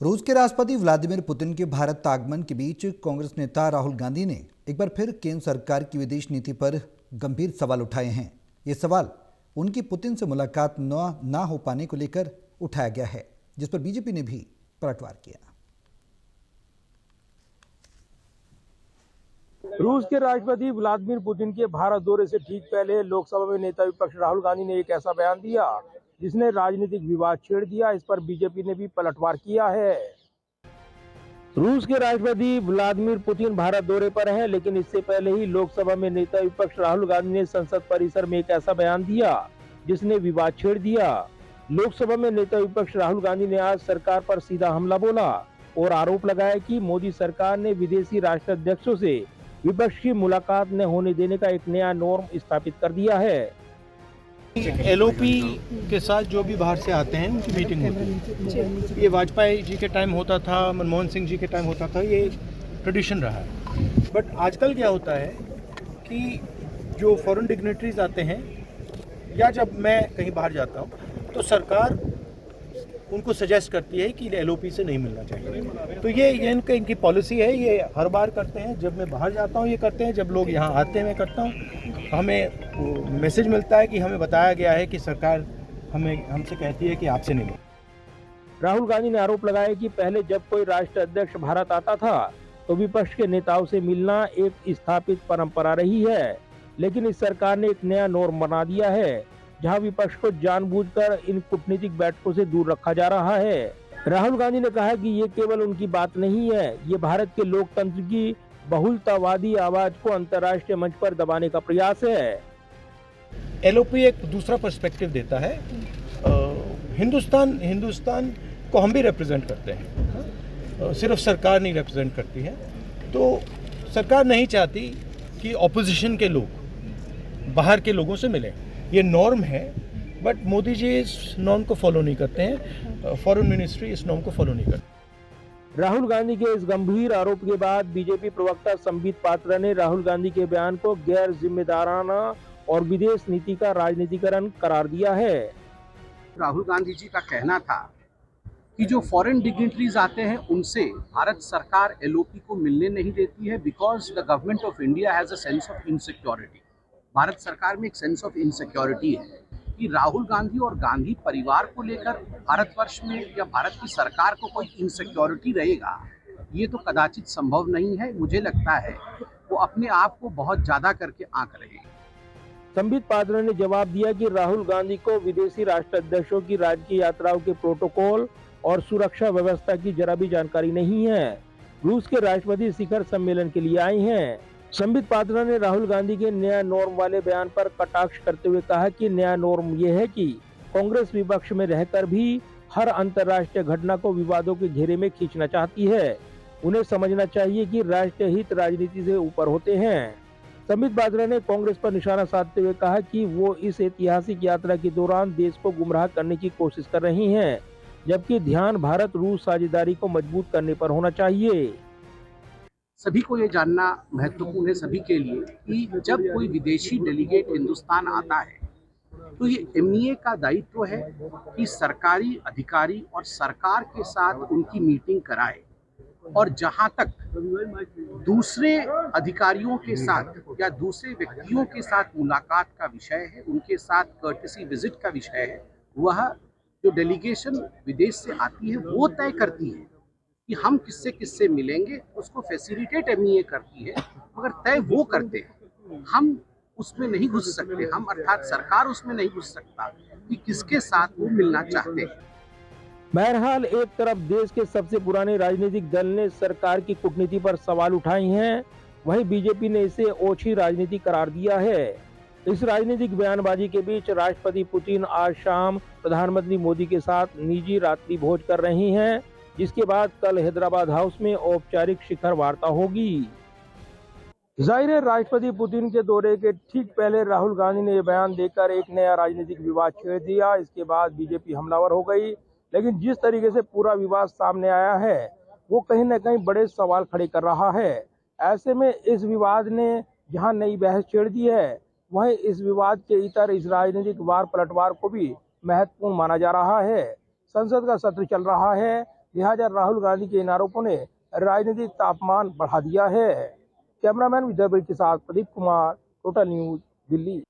रूस के राष्ट्रपति व्लादिमीर पुतिन के भारत आगमन के बीच कांग्रेस नेता राहुल गांधी ने एक बार फिर केंद्र सरकार की विदेश नीति पर गंभीर सवाल उठाए हैं। ये सवाल उनकी पुतिन से मुलाकात न हो पाने को लेकर उठाया गया है, जिस पर बीजेपी ने भी पलटवार किया। रूस के राष्ट्रपति व्लादिमीर पुतिन के भारत दौरे से ठीक पहले लोकसभा में नेता विपक्ष राहुल गांधी ने एक ऐसा बयान दिया जिसने राजनीतिक विवाद छेड़ दिया। इस पर बीजेपी ने भी पलटवार किया है। रूस के राष्ट्रपति व्लादिमीर पुतिन भारत दौरे पर हैं, लेकिन इससे पहले ही लोकसभा में नेता विपक्ष राहुल गांधी ने संसद परिसर में एक ऐसा बयान दिया जिसने विवाद छेड़ दिया। लोकसभा में नेता विपक्ष राहुल गांधी ने आज सरकार पर सीधा हमला बोला और आरोप लगाया कि मोदी सरकार ने विदेशी राष्ट्राध्यक्षों से विपक्ष की मुलाकात न होने देने का एक नया नॉर्म स्थापित कर दिया है। एलओपी के साथ जो भी बाहर से आते हैं उनकी मीटिंग होती है। ये वाजपेयी जी के टाइम होता था, मनमोहन सिंह जी के टाइम होता था, ये ट्रेडिशन रहा है। बट आजकल क्या होता है कि जो फॉरेन डिग्नेटरीज आते हैं या जब मैं कहीं बाहर जाता हूँ तो सरकार उनको सजेस्ट करती है कि एलओपी से नहीं मिलना चाहिए। तो ये इनकी पॉलिसी है। ये हर बार करते हैं, जब मैं बाहर जाता हूँ ये करते हैं, जब लोग यहाँ आते हैं मैं करता हूँ। हमें मैसेज मिलता है कि हमें बताया गया है कि सरकार हमसे कहती है कि आपसे नहीं मिले। राहुल गांधी ने आरोप लगाया कि पहले जब कोई राष्ट्राध्यक्ष भारत आता था तो विपक्ष के नेताओं से मिलना एक स्थापित परंपरा रही है, लेकिन इस सरकार ने एक नया नॉर्म बना दिया है जहां विपक्ष को जानबूझकर इन कूटनीतिक बैठकों से दूर रखा जा रहा है। राहुल गांधी ने कहा कि ये केवल उनकी बात नहीं है, ये भारत के लोकतंत्र की बहुलतावादी आवाज को अंतर्राष्ट्रीय मंच पर दबाने का प्रयास है। एलओपी एक दूसरा पर्सपेक्टिव देता है। हिंदुस्तान को हम भी रिप्रेजेंट करते हैं, सिर्फ सरकार नहीं रिप्रेजेंट करती है। तो सरकार नहीं चाहती कि ऑपोजिशन के लोग बाहर के लोगों से मिलें। ये नॉर्म है, बट मोदी जी इस नॉर्म को फॉलो नहीं करते हैं। फॉरेन मिनिस्ट्री इस नॉर्म को फॉलो नहीं करती। राहुल गांधी के इस गंभीर आरोप के बाद बीजेपी प्रवक्ता संबित पात्रा ने राहुल गांधी के बयान को गैर जिम्मेदाराना और विदेश नीति का राजनीतिकरण करार दिया है। राहुल गांधी जी का कहना था कि जो फॉरेन डिग्नेटरीज आते हैं उनसे भारत सरकार एलओपी को मिलने नहीं देती है because the government of India has a sense of insecurity. Bharat सरकार में एक सेंस ऑफ इनसिक्योरिटी है कि राहुल गांधी और गांधी परिवार को लेकर भारतवर्ष में या भारत की सरकार को कोई इनसिक्योरिटी रहेगा, ये तो कदाचित संभव नहीं है। मुझे लगता है वो अपने आप को बहुत ज़्यादा करके आंक रहे हैं। संबित पात्रा ने जवाब दिया कि राहुल गांधी को विदेशी राष्ट्राध्यक्षों की राजकीय यात्राओं के प्रोटोकॉल और सुरक्षा व्यवस्था की जरा भी जानकारी नहीं है। रूस के राष्ट्रपति शिखर सम्मेलन के लिए आए हैं। संबित पात्रा ने राहुल गांधी के नया नॉर्म वाले बयान पर कटाक्ष करते हुए कहा कि नया नॉर्म ये है कि कांग्रेस विपक्ष में रहकर भी हर अंतर्राष्ट्रीय घटना को विवादों के घेरे में खींचना चाहती है। उन्हें समझना चाहिए कि राष्ट्रीय हित राजनीति से ऊपर होते हैं। संबित पात्रा ने कांग्रेस पर निशाना साधते हुए कहा कि वो इस ऐतिहासिक यात्रा के दौरान देश को गुमराह करने की कोशिश कर रही हैं, जबकि ध्यान भारत रूस साझेदारी को मजबूत करने पर होना चाहिए। सभी को ये जानना महत्वपूर्ण है, सभी के लिए, कि जब कोई विदेशी डेलीगेट हिंदुस्तान आता है तो ये एमईए का दायित्व है कि सरकारी अधिकारी और सरकार के साथ उनकी मीटिंग कराए, और जहां तक दूसरे अधिकारियों के साथ या दूसरे व्यक्तियों के साथ मुलाकात का विषय है, उनके साथ कर्टेसी विजिट का विषय है, वह जो डेलीगेशन विदेश से आती है वो तय करती है कि हम किससे मिलेंगे। उसको फैसिलिटेट एमईए करती है, मगर तय वो करते हैं। हम उसमें नहीं घुस सकते, हम अर्थात सरकार उसमें नहीं घुस सकता कि किसके साथ वो मिलना चाहते हैं। बहरहाल एक तरफ देश के सबसे पुराने राजनीतिक दल ने सरकार की कूटनीति पर सवाल उठाए हैं, वहीं बीजेपी ने इसे ओछी राजनीति करार दिया है। इस राजनीतिक बयानबाजी के बीच राष्ट्रपति पुतिन आज शाम प्रधानमंत्री मोदी के साथ निजी रात्रि भोज कर रहे हैं, जिसके बाद कल हैदराबाद हाउस में औपचारिक शिखर वार्ता होगी। जाहिर है, राष्ट्रपति पुतिन के दौरे के ठीक पहले राहुल गांधी ने यह बयान देकर एक नया राजनीतिक विवाद छेड़ दिया। इसके बाद बीजेपी हमलावर हो गई, लेकिन जिस तरीके से पूरा विवाद सामने आया है वो कहीं न कहीं बड़े सवाल खड़े कर रहा है। ऐसे में इस विवाद ने जहां नई बहस छेड़ दी है, वहीं इस विवाद के इतर इस राजनीतिक वार पलटवार को भी महत्वपूर्ण माना जा रहा है। संसद का सत्र चल रहा है, लिहाजा राहुल गांधी के इन आरोपों ने राजनीतिक तापमान बढ़ा दिया है। कैमरामैन विजय के साथ प्रदीप कुमार, टोटल न्यूज, दिल्ली।